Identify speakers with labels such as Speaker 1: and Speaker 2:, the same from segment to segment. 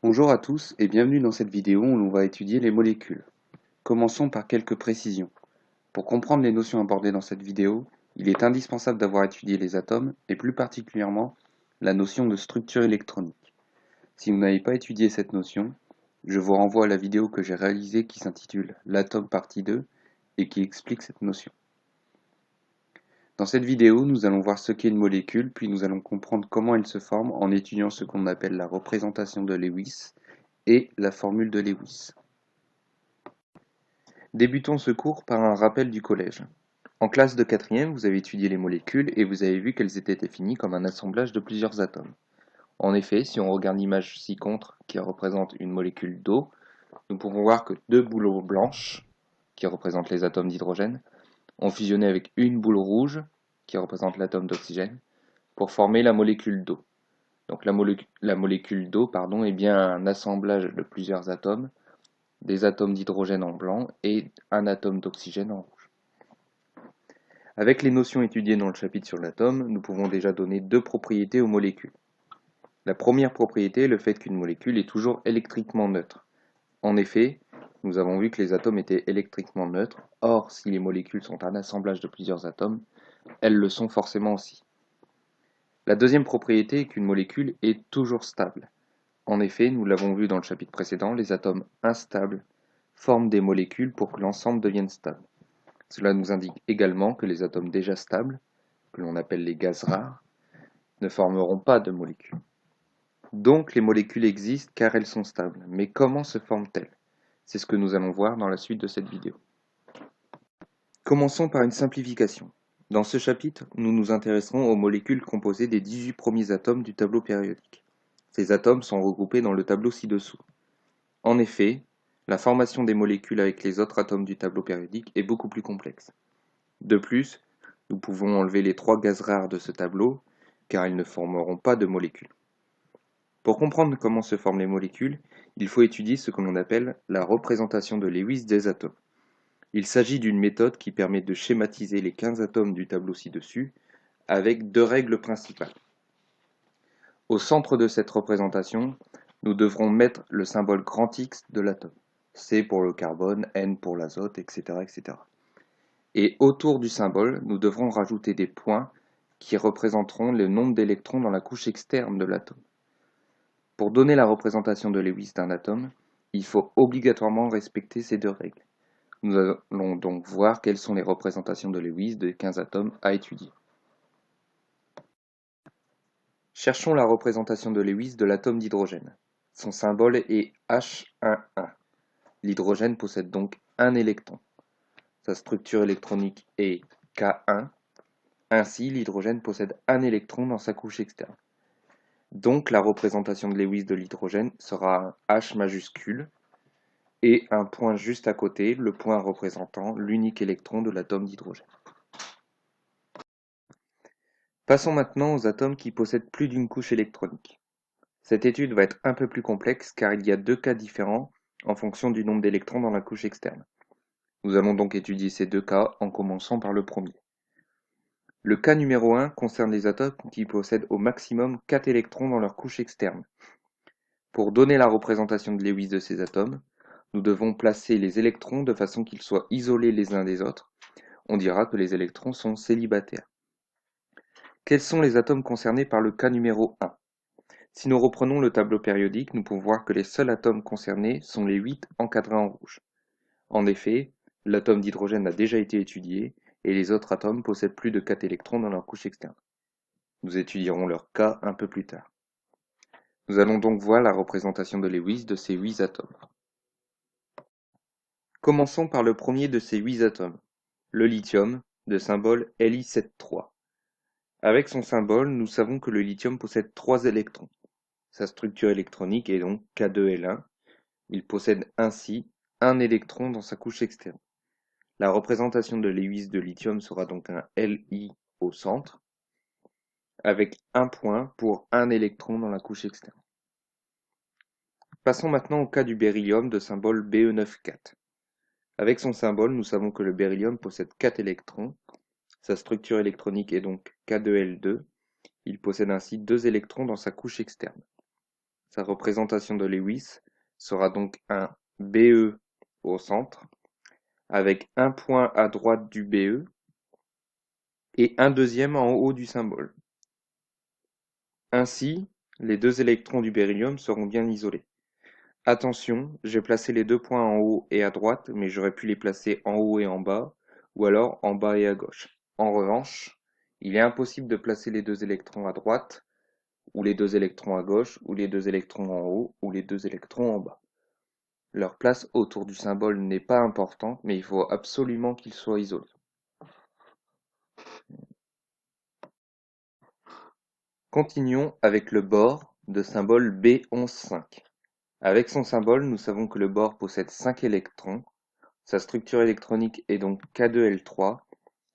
Speaker 1: Bonjour à tous et bienvenue dans cette vidéo où l'on va étudier les molécules. Commençons par quelques précisions. Pour comprendre les notions abordées dans cette vidéo, il est indispensable d'avoir étudié les atomes et plus particulièrement la notion de structure électronique. Si vous n'avez pas étudié cette notion, je vous renvoie à la vidéo que j'ai réalisée qui s'intitule L'atome partie 2 et qui explique cette notion. Dans cette vidéo, nous allons voir ce qu'est une molécule, puis nous allons comprendre comment elle se forme en étudiant ce qu'on appelle la représentation de Lewis et la formule de Lewis. Débutons ce cours par un rappel du collège. En classe de quatrième, vous avez étudié les molécules et vous avez vu qu'elles étaient définies comme un assemblage de plusieurs atomes. En effet, si on regarde l'image ci-contre qui représente une molécule d'eau, nous pouvons voir que deux boules blanches, qui représentent les atomes d'hydrogène, ont fusionné avec une boule rouge, qui représente l'atome d'oxygène, pour former la molécule d'eau. Donc la molécule d'eau est bien un assemblage de plusieurs atomes, des atomes d'hydrogène en blanc et un atome d'oxygène en rouge. Avec les notions étudiées dans le chapitre sur l'atome, nous pouvons déjà donner deux propriétés aux molécules. La première propriété est le fait qu'une molécule est toujours électriquement neutre. En effet, nous avons vu que les atomes étaient électriquement neutres, or si les molécules sont un assemblage de plusieurs atomes, elles le sont forcément aussi. La deuxième propriété est qu'une molécule est toujours stable. En effet, nous l'avons vu dans le chapitre précédent, les atomes instables forment des molécules pour que l'ensemble devienne stable. Cela nous indique également que les atomes déjà stables, que l'on appelle les gaz rares, ne formeront pas de molécules. Donc les molécules existent car elles sont stables. Mais comment se forment-elles? C'est ce que nous allons voir dans la suite de cette vidéo. Commençons par une simplification. Dans ce chapitre, nous nous intéresserons aux molécules composées des 18 premiers atomes du tableau périodique. Ces atomes sont regroupés dans le tableau ci-dessous. En effet, la formation des molécules avec les autres atomes du tableau périodique est beaucoup plus complexe. De plus, nous pouvons enlever les trois gaz rares de ce tableau, car ils ne formeront pas de molécules. Pour comprendre comment se forment les molécules, il faut étudier ce que l'on appelle la représentation de Lewis des atomes. Il s'agit d'une méthode qui permet de schématiser les 15 atomes du tableau ci-dessus avec deux règles principales. Au centre de cette représentation, nous devrons mettre le symbole grand X de l'atome. C pour le carbone, N pour l'azote, etc., etc. Et autour du symbole, nous devrons rajouter des points qui représenteront le nombre d'électrons dans la couche externe de l'atome. Pour donner la représentation de Lewis d'un atome, il faut obligatoirement respecter ces deux règles. Nous allons donc voir quelles sont les représentations de Lewis des 15 atomes à étudier. Cherchons la représentation de Lewis de l'atome d'hydrogène. Son symbole est H11. L'hydrogène possède donc un électron. Sa structure électronique est K1. Ainsi, l'hydrogène possède un électron dans sa couche externe. Donc la représentation de Lewis de l'hydrogène sera un H majuscule et un point juste à côté, le point représentant l'unique électron de l'atome d'hydrogène. Passons maintenant aux atomes qui possèdent plus d'une couche électronique. Cette étude va être un peu plus complexe car il y a deux cas différents en fonction du nombre d'électrons dans la couche externe. Nous allons donc étudier ces deux cas en commençant par le premier. Le cas numéro 1 concerne les atomes qui possèdent au maximum 4 électrons dans leur couche externe. Pour donner la représentation de Lewis de ces atomes, nous devons placer les électrons de façon qu'ils soient isolés les uns des autres. On dira que les électrons sont célibataires. Quels sont les atomes concernés par le cas numéro 1? Si nous reprenons le tableau périodique, nous pouvons voir que les seuls atomes concernés sont les 8 encadrés en rouge. En effet, l'atome d'hydrogène a déjà été étudié et les autres atomes possèdent plus de 4 électrons dans leur couche externe. Nous étudierons leur cas un peu plus tard. Nous allons donc voir la représentation de Lewis de ces 8 atomes. Commençons par le premier de ces 8 atomes, le lithium, de symbole Li73. Avec son symbole, nous savons que le lithium possède 3 électrons. Sa structure électronique est donc K2L1. Il possède ainsi un électron dans sa couche externe. La représentation de Lewis de lithium sera donc un Li au centre, avec un point pour un électron dans la couche externe. Passons maintenant au cas du beryllium de symbole Be9,4. Avec son symbole, nous savons que le beryllium possède 4 électrons. Sa structure électronique est donc K2L2. Il possède ainsi 2 électrons dans sa couche externe. Sa représentation de Lewis sera donc un BE au centre, avec un point à droite du BE et un deuxième en haut du symbole. Ainsi, les deux électrons du beryllium seront bien isolés. Attention, j'ai placé les deux points en haut et à droite, mais j'aurais pu les placer en haut et en bas, ou alors en bas et à gauche. En revanche, il est impossible de placer les deux électrons à droite, ou les deux électrons à gauche, ou les deux électrons en haut, ou les deux électrons en bas. Leur place autour du symbole n'est pas importante, mais il faut absolument qu'ils soient isolés. Continuons avec le bore de symbole B11,5. Avec son symbole, nous savons que le bore possède 5 électrons. Sa structure électronique est donc K2L3.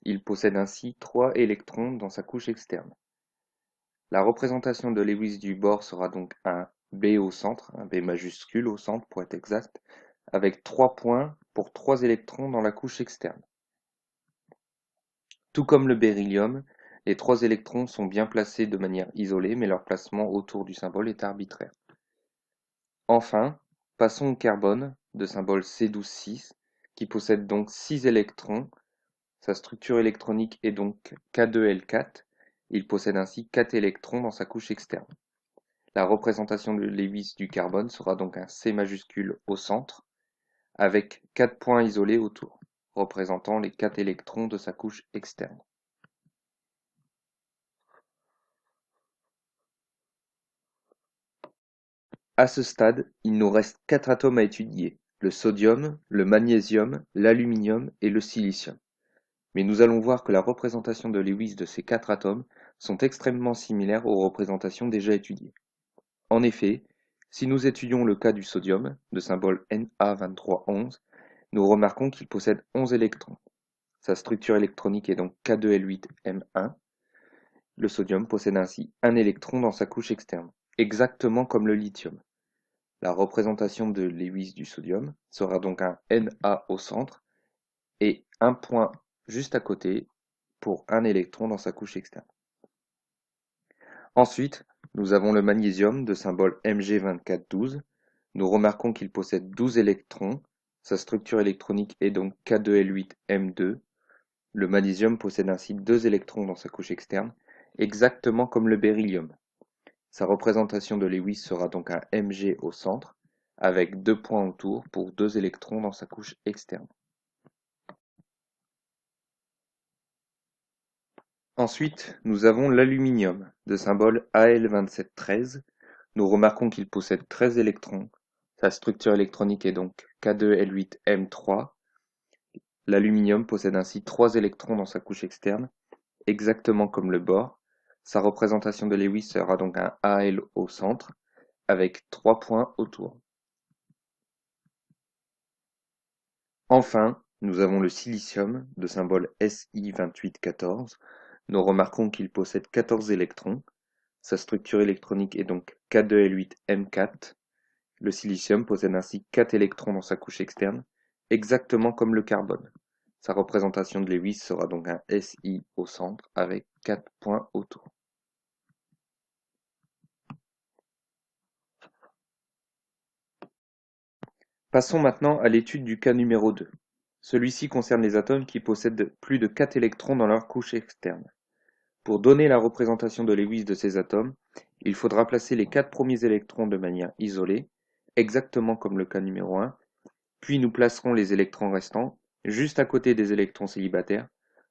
Speaker 1: Il possède ainsi 3 électrons dans sa couche externe. La représentation de Lewis du bore sera donc un B au centre, un B majuscule au centre pour être exact, avec 3 points pour 3 électrons dans la couche externe. Tout comme le beryllium, les 3 électrons sont bien placés de manière isolée, mais leur placement autour du symbole est arbitraire. Enfin, passons au carbone, de symbole C12,6, qui possède donc 6 électrons. Sa structure électronique est donc K2L4. Il possède ainsi 4 électrons dans sa couche externe. La représentation de Lewis du carbone sera donc un C majuscule au centre, avec 4 points isolés autour, représentant les 4 électrons de sa couche externe. À ce stade, il nous reste 4 atomes à étudier, le sodium, le magnésium, l'aluminium et le silicium. Mais nous allons voir que la représentation de Lewis de ces 4 atomes sont extrêmement similaires aux représentations déjà étudiées. En effet, si nous étudions le cas du sodium, de symbole Na2311, nous remarquons qu'il possède 11 électrons. Sa structure électronique est donc K2L8M1. Le sodium possède ainsi un électron dans sa couche externe, exactement comme le lithium. La représentation de Lewis du sodium sera donc un Na au centre et un point juste à côté pour un électron dans sa couche externe. Ensuite, nous avons le magnésium de symbole Mg2412. Nous remarquons qu'il possède 12 électrons. Sa structure électronique est donc K2L8M2. Le magnésium possède ainsi 2 électrons dans sa couche externe, exactement comme le beryllium. Sa représentation de Lewis sera donc un Mg au centre, avec 2 points autour pour 2 électrons dans sa couche externe. Ensuite, nous avons l'aluminium, de symbole Al2713. Nous remarquons qu'il possède 13 électrons. Sa structure électronique est donc K2L8M3. L'aluminium possède ainsi 3 électrons dans sa couche externe, exactement comme le bore. Sa représentation de Lewis sera donc un Al au centre, avec 3 points autour. Enfin, nous avons le silicium, de symbole Si2814. Nous remarquons qu'il possède 14 électrons. Sa structure électronique est donc K2L8M4. Le silicium possède ainsi 4 électrons dans sa couche externe, exactement comme le carbone. Sa représentation de Lewis sera donc un Si au centre avec 4 points autour. Passons maintenant à l'étude du cas numéro 2. Celui-ci concerne les atomes qui possèdent plus de 4 électrons dans leur couche externe. Pour donner la représentation de Lewis de ces atomes, il faudra placer les 4 premiers électrons de manière isolée, exactement comme le cas numéro 1, puis nous placerons les électrons restants juste à côté des électrons célibataires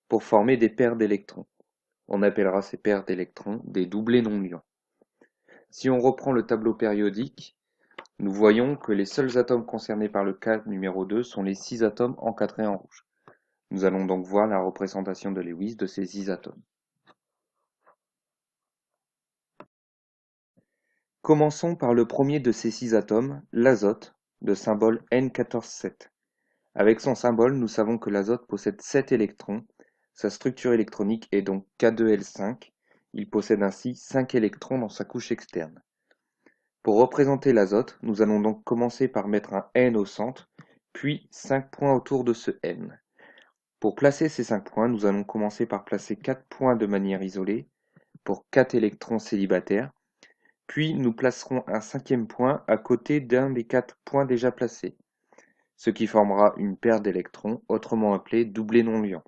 Speaker 1: pour former des paires d'électrons. On appellera ces paires d'électrons des doublés non liants. Si on reprend le tableau périodique, nous voyons que les seuls atomes concernés par le cas numéro 2 sont les 6 atomes encadrés en rouge. Nous allons donc voir la représentation de Lewis de ces 6 atomes. Commençons par le premier de ces 6 atomes, l'azote, de symbole N147. Avec son symbole, nous savons que l'azote possède 7 électrons. Sa structure électronique est donc K2L5. Il possède ainsi 5 électrons dans sa couche externe. Pour représenter l'azote, nous allons donc commencer par mettre un N au centre, puis 5 points autour de ce N. Pour placer ces 5 points, nous allons commencer par placer 4 points de manière isolée pour 4 électrons célibataires, Puis nous placerons un cinquième point à côté d'un des 4 points déjà placés, ce qui formera une paire d'électrons, autrement appelée doublé non liant.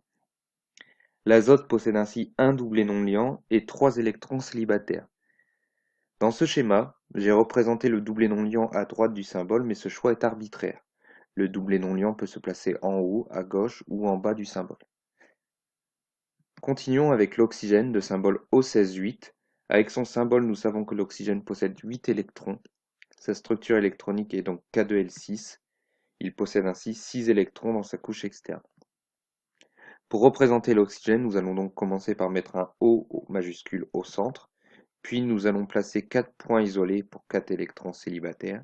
Speaker 1: L'azote possède ainsi un doublé non liant et 3 électrons célibataires. Dans ce schéma, j'ai représenté le doublé non liant à droite du symbole, mais ce choix est arbitraire. Le doublé non liant peut se placer en haut, à gauche ou en bas du symbole. Continuons avec l'oxygène de symbole O16-8. Avec son symbole, nous savons que l'oxygène possède 8 électrons. Sa structure électronique est donc K2L6. Il possède ainsi 6 électrons dans sa couche externe. Pour représenter l'oxygène, nous allons donc commencer par mettre un O majuscule au centre, puis nous allons placer 4 points isolés pour 4 électrons célibataires.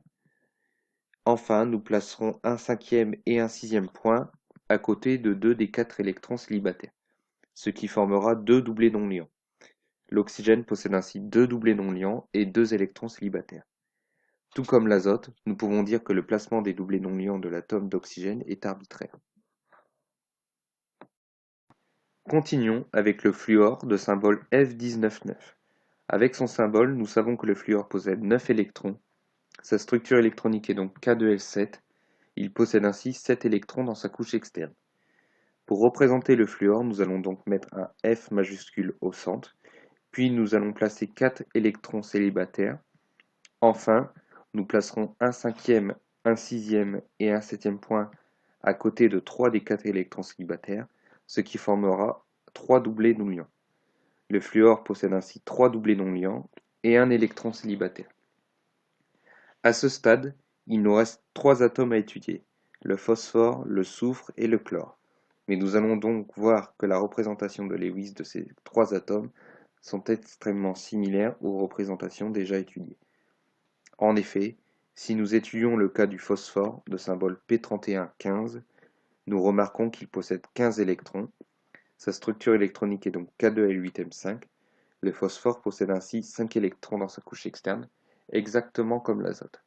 Speaker 1: Enfin, nous placerons un cinquième et un sixième point à côté de 2 des 4 électrons célibataires, ce qui formera 2 doublés non liants. L'oxygène possède ainsi 2 doublés non liants et 2 électrons célibataires. Tout comme l'azote, nous pouvons dire que le placement des doublés non liants de l'atome d'oxygène est arbitraire. Continuons avec le fluor de symbole F19,9. Avec son symbole, nous savons que le fluor possède 9 électrons. Sa structure électronique est donc K2L7. Il possède ainsi 7 électrons dans sa couche externe. Pour représenter le fluor, nous allons donc mettre un F majuscule au centre, puis nous allons placer 4 électrons célibataires. Enfin, nous placerons un cinquième, un sixième et un septième point à côté de 3 des 4 électrons célibataires, ce qui formera 3 doublés non liants. Le fluor possède ainsi 3 doublés non liants et un électron célibataire. À ce stade, il nous reste 3 atomes à étudier, le phosphore, le soufre et le chlore. Mais nous allons donc voir que la représentation de Lewis de ces 3 atomes sont extrêmement similaires aux représentations déjà étudiées. En effet, si nous étudions le cas du phosphore de symbole P31,15, nous remarquons qu'il possède 15 électrons. Sa structure électronique est donc K2L8M5. Le phosphore possède ainsi 5 électrons dans sa couche externe, exactement comme l'azote.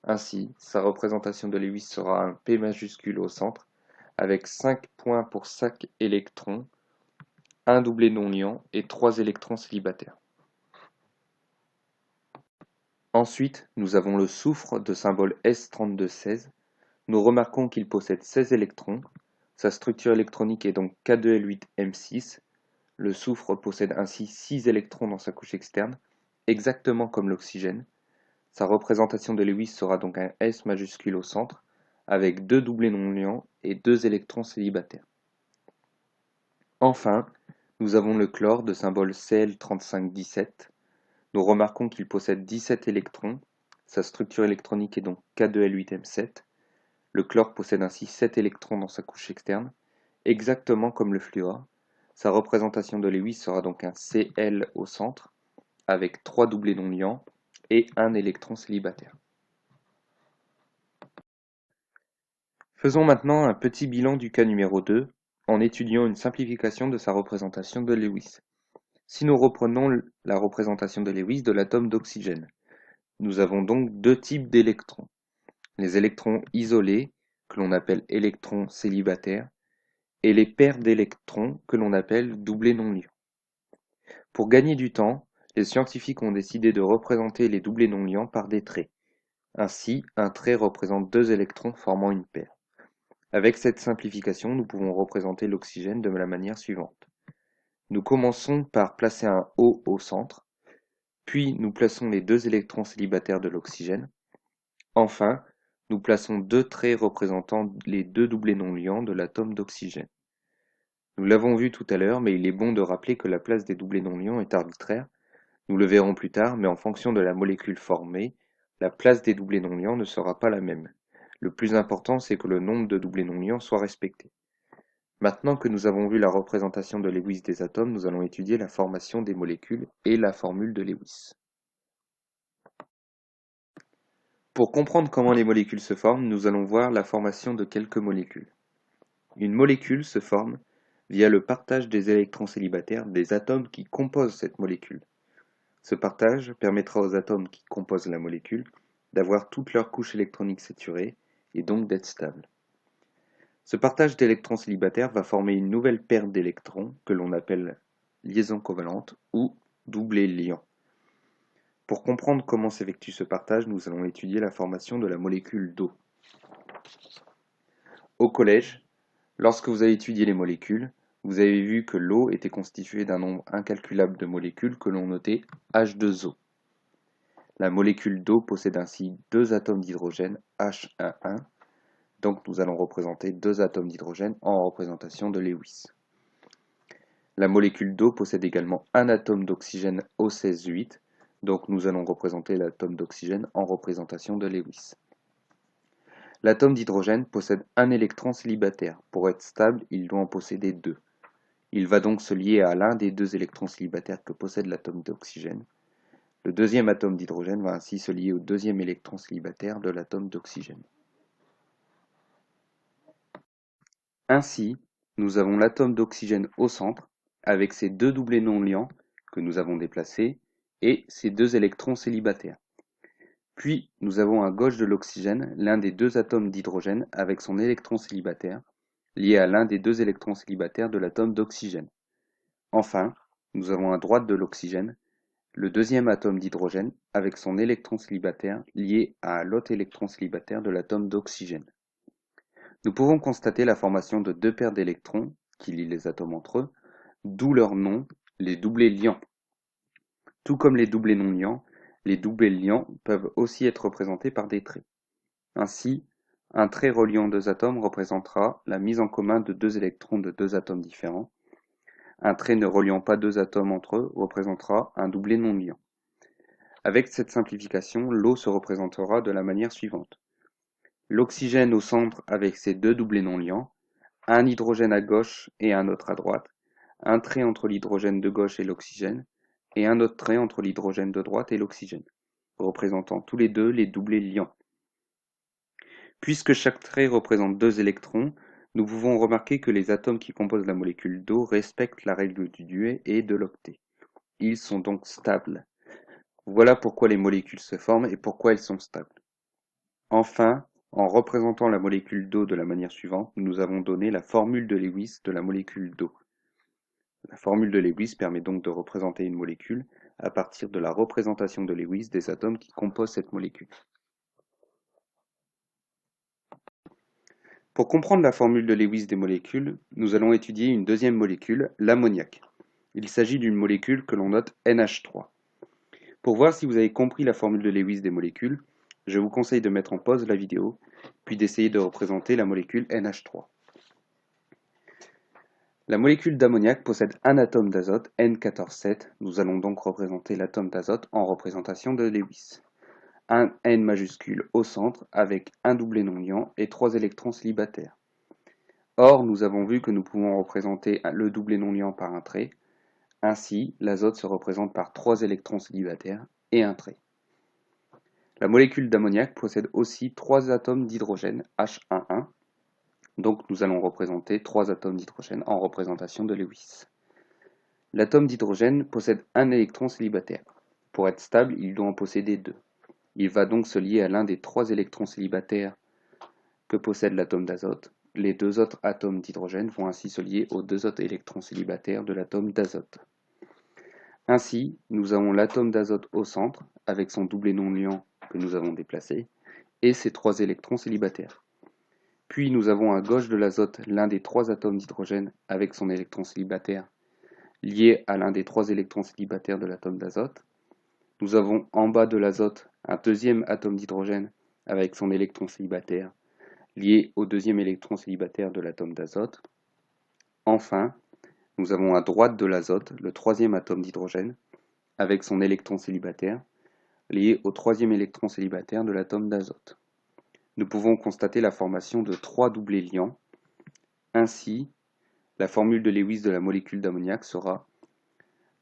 Speaker 1: Ainsi, sa représentation de Lewis sera un P majuscule au centre, avec 5 points pour chaque électron, un doublé non liant et 3 électrons célibataires. Ensuite, nous avons le soufre de symbole S3216. Nous remarquons qu'il possède 16 électrons. Sa structure électronique est donc K2L8M6. Le soufre possède ainsi 6 électrons dans sa couche externe, exactement comme l'oxygène. Sa représentation de Lewis sera donc un S majuscule au centre, avec 2 doublés non liants et 2 électrons célibataires. Enfin, nous avons le chlore de symbole Cl3517. Nous remarquons qu'il possède 17 électrons. Sa structure électronique est donc K2L8M7. Le chlore possède ainsi 7 électrons dans sa couche externe, exactement comme le fluor. Sa représentation de Lewis sera donc un Cl au centre, avec 3 doublés non liants et un électron célibataire. Faisons maintenant un petit bilan du cas numéro 2, en étudiant une simplification de sa représentation de Lewis. Si nous reprenons la représentation de Lewis de l'atome d'oxygène, nous avons donc deux types d'électrons. Les électrons isolés, que l'on appelle électrons célibataires, et les paires d'électrons que l'on appelle doublés non liants. Pour gagner du temps, les scientifiques ont décidé de représenter les doublés non liants par des traits. Ainsi, un trait représente deux électrons formant une paire. Avec cette simplification, nous pouvons représenter l'oxygène de la manière suivante. Nous commençons par placer un O au centre, puis nous plaçons les deux électrons célibataires de l'oxygène. Enfin, nous plaçons deux traits représentant les deux doublés non liants de l'atome d'oxygène. Nous l'avons vu tout à l'heure, mais il est bon de rappeler que la place des doublés non liants est arbitraire. Nous le verrons plus tard, mais en fonction de la molécule formée, la place des doublés non liants ne sera pas la même. Le plus important, c'est que le nombre de doublés non liants soit respecté. Maintenant que nous avons vu la représentation de Lewis des atomes, nous allons étudier la formation des molécules et la formule de Lewis. Pour comprendre comment les molécules se forment, nous allons voir la formation de quelques molécules. Une molécule se forme via le partage des électrons célibataires des atomes qui composent cette molécule. Ce partage permettra aux atomes qui composent la molécule d'avoir toutes leurs couches électroniques saturées et donc d'être stables. Ce partage d'électrons célibataires va former une nouvelle paire d'électrons que l'on appelle liaison covalente ou doublé liant. Pour comprendre comment s'effectue ce partage, nous allons étudier la formation de la molécule d'eau. Au collège, lorsque vous avez étudié les molécules, vous avez vu que l'eau était constituée d'un nombre incalculable de molécules que l'on notait H2O. La molécule d'eau possède ainsi deux atomes d'hydrogène H11, donc nous allons représenter deux atomes d'hydrogène en représentation de Lewis. La molécule d'eau possède également un atome d'oxygène O16-8, donc nous allons représenter l'atome d'oxygène en représentation de Lewis. L'atome d'hydrogène possède un électron célibataire. Pour être stable, il doit en posséder deux. Il va donc se lier à l'un des deux électrons célibataires que possède l'atome d'oxygène. Le deuxième atome d'hydrogène va ainsi se lier au deuxième électron célibataire de l'atome d'oxygène. Ainsi, nous avons l'atome d'oxygène au centre, avec ses deux doublés non liants que nous avons déplacés, et ses deux électrons célibataires. Puis, nous avons à gauche de l'oxygène l'un des deux atomes d'hydrogène avec son électron célibataire, lié à l'un des deux électrons célibataires de l'atome d'oxygène. Enfin, nous avons à droite de l'oxygène le deuxième atome d'hydrogène avec son électron célibataire lié à l'autre électron célibataire de l'atome d'oxygène. Nous pouvons constater la formation de deux paires d'électrons qui lient les atomes entre eux, d'où leur nom, les doublés liants. Tout comme les doublés non liants, les doublés liants peuvent aussi être représentés par des traits. Ainsi, un trait reliant deux atomes représentera la mise en commun de deux électrons de deux atomes différents. Un trait ne reliant pas deux atomes entre eux représentera un doublé non liant. Avec cette simplification, l'eau se représentera de la manière suivante. L'oxygène au centre avec ses deux doublés non liants, un hydrogène à gauche et un autre à droite, un trait entre l'hydrogène de gauche et l'oxygène, et un autre trait entre l'hydrogène de droite et l'oxygène, représentant tous les deux les doublés liants. Puisque chaque trait représente deux électrons, nous pouvons remarquer que les atomes qui composent la molécule d'eau respectent la règle du duet et de l'octet. Ils sont donc stables. Voilà pourquoi les molécules se forment et pourquoi elles sont stables. Enfin, en représentant la molécule d'eau de la manière suivante, nous avons donné la formule de Lewis de la molécule d'eau. La formule de Lewis permet donc de représenter une molécule à partir de la représentation de Lewis des atomes qui composent cette molécule. Pour comprendre la formule de Lewis des molécules, nous allons étudier une deuxième molécule, l'ammoniac. Il s'agit d'une molécule que l'on note NH3. Pour voir si vous avez compris la formule de Lewis des molécules, je vous conseille de mettre en pause la vidéo, puis d'essayer de représenter la molécule NH3. La molécule d'ammoniac possède un atome d'azote, N14,7. Nous allons donc représenter l'atome d'azote en représentation de Lewis. Un N majuscule au centre avec un doublé non liant et trois électrons célibataires. Or, nous avons vu que nous pouvons représenter le doublé non liant par un trait. Ainsi, l'azote se représente par trois électrons célibataires et un trait. La molécule d'ammoniac possède aussi trois atomes d'hydrogène, H11. Donc nous allons représenter trois atomes d'hydrogène en représentation de Lewis. L'atome d'hydrogène possède un électron célibataire. Pour être stable, il doit en posséder deux. Il va donc se lier à l'un des trois électrons célibataires que possède l'atome d'azote. Les deux autres atomes d'hydrogène vont ainsi se lier aux deux autres électrons célibataires de l'atome d'azote. Ainsi, nous avons l'atome d'azote au centre, avec son doublé non liant que nous avons déplacé, et ses trois électrons célibataires. Puis nous avons à gauche de l'azote l'un des trois atomes d'hydrogène avec son électron célibataire, lié à l'un des trois électrons célibataires de l'atome d'azote. Nous avons en bas de l'azote un deuxième atome d'hydrogène avec son électron célibataire, lié au deuxième électron célibataire de l'atome d'azote. Enfin, nous avons à droite de l'azote le troisième atome d'hydrogène avec son électron célibataire, lié au troisième électron célibataire de l'atome d'azote. Nous pouvons constater la formation de trois doublés liants. Ainsi, la formule de Lewis de la molécule d'ammoniac sera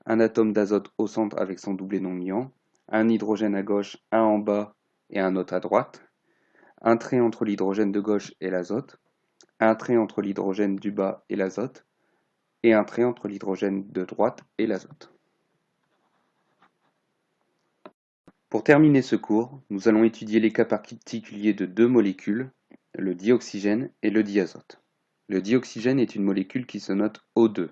Speaker 1: un atome d'azote au centre avec son doublé non liant, un hydrogène à gauche, un en bas et un autre à droite, un trait entre l'hydrogène de gauche et l'azote, un trait entre l'hydrogène du bas et l'azote, et un trait entre l'hydrogène de droite et l'azote. Pour terminer ce cours, nous allons étudier les cas particuliers de deux molécules, le dioxygène et le diazote. Le dioxygène est une molécule qui se note O2.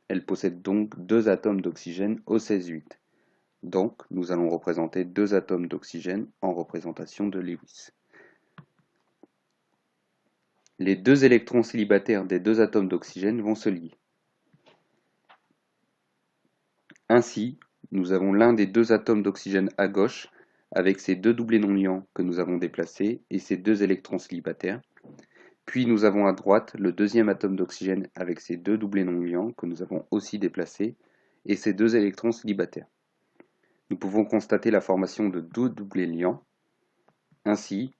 Speaker 1: Elle possède donc deux atomes d'oxygène O16,8.
Speaker 2: Donc, nous allons représenter deux atomes d'oxygène en représentation de Lewis. Les deux électrons célibataires des deux atomes d'oxygène vont se lier. Ainsi, nous avons l'un des deux atomes d'oxygène à gauche avec ses deux doublés non liants que nous avons déplacés et ses deux électrons célibataires. Puis nous avons à droite le deuxième atome d'oxygène avec ses deux doublés non liants que nous avons aussi déplacés et ses deux électrons célibataires. Nous pouvons constater la formation de deux doublés liants. Ainsi,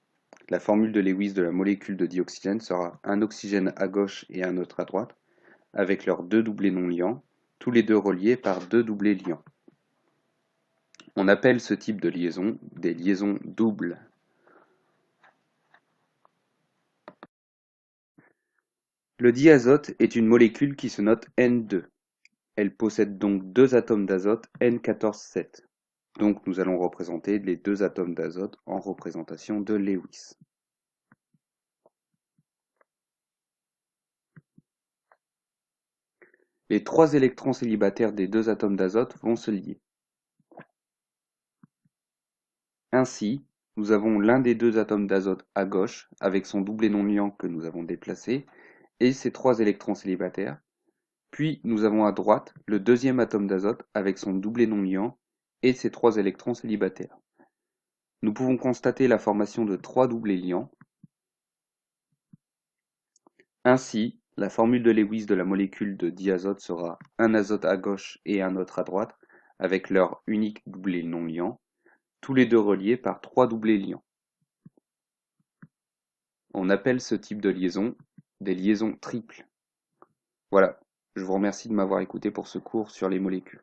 Speaker 2: la formule de Lewis de la molécule de dioxygène sera un oxygène à gauche et un autre à droite, avec leurs deux doublés non liants, tous les deux reliés par deux doublés liants. On appelle ce type de liaison des liaisons doubles. Le diazote est une molécule qui se note N2. Elle possède donc deux atomes d'azote N14,7. Donc nous allons représenter les deux atomes d'azote en représentation de Lewis. Les trois électrons célibataires des deux atomes d'azote vont se lier. Ainsi, nous avons l'un des deux atomes d'azote à gauche, avec son doublé non liant que nous avons déplacé, et ses trois électrons célibataires. Puis nous avons à droite le deuxième atome d'azote avec son doublé non liant et ses trois électrons célibataires. Nous pouvons constater la formation de trois doublés liants. Ainsi, la formule de Lewis de la molécule de diazote sera un azote à gauche et un autre à droite, avec leur unique doublé non liant, tous les deux reliés par trois doublés liants. On appelle ce type de liaison des liaisons triples. Voilà, je vous remercie de m'avoir écouté pour ce cours sur les molécules.